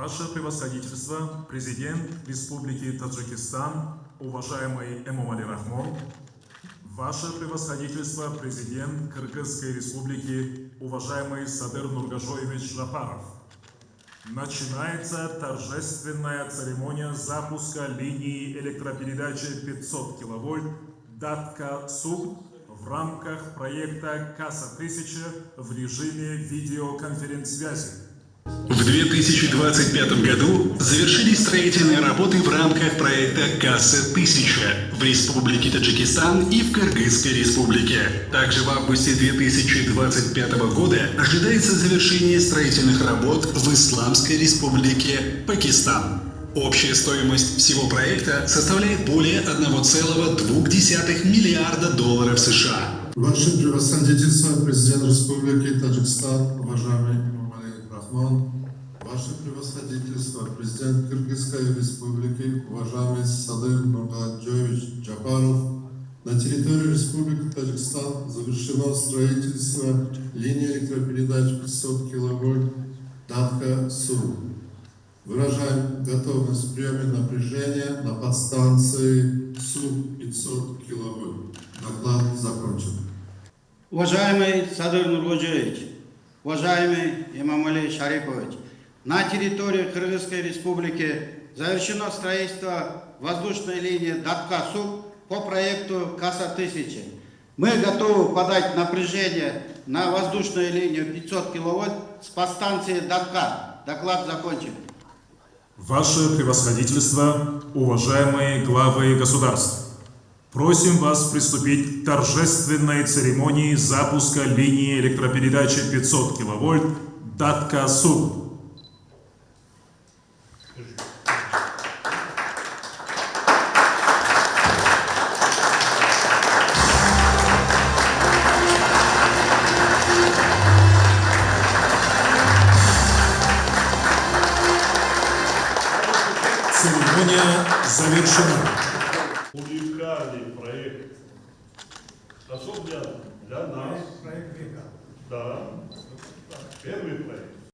Ваше превосходительство, президент Республики Таджикистан, уважаемый Эмомали Рахмон, Ваше превосходительство, президент Кыргызской Республики, уважаемый Садыр Нургашоевич Жапаров, начинается торжественная церемония запуска линии электропередачи 500 киловольт Датка-Суг в рамках проекта КАСА-1000 в режиме видеоконференц-связи. В 2025 году завершились строительные работы в рамках проекта КАСА-1000 в Республике Таджикистан и в Кыргызской Республике. Также в августе 2025 года ожидается завершение строительных работ в Исламской Республике Пакистан. Общая стоимость всего проекта составляет более 1,2 миллиарда долларов США. Ваше превосходительство, президент Республики Таджикистан, уважаемый Эмомали Рахмон, Ваше превосходительство, президент Кыргызской Республики, уважаемый Садыр Нургашоевич Жапаров, на территории Республики Таджикистан завершено строительство линии электропередач 500 киловольт Датка-Суг. Выражаем готовность к приему напряжения на подстанции СУГ 500 киловольт. Доклад закончен. Уважаемый Садыр Нургашоевич, уважаемый Эмомали Шарипович, на территории Кыргызской Республики завершено строительство воздушной линии Датка-Суг по проекту КАСА-1000. Мы готовы подать напряжение на воздушную линию 500 киловольт с подстанции Датка. Доклад закончен. Ваше превосходительство, уважаемые главы государств, просим вас приступить к торжественной церемонии запуска линии электропередачи 500 киловольт Датка-Суг. Церемония завершена. Уникальный проект. Особенно для нас. Проект века. Да. Первый проект.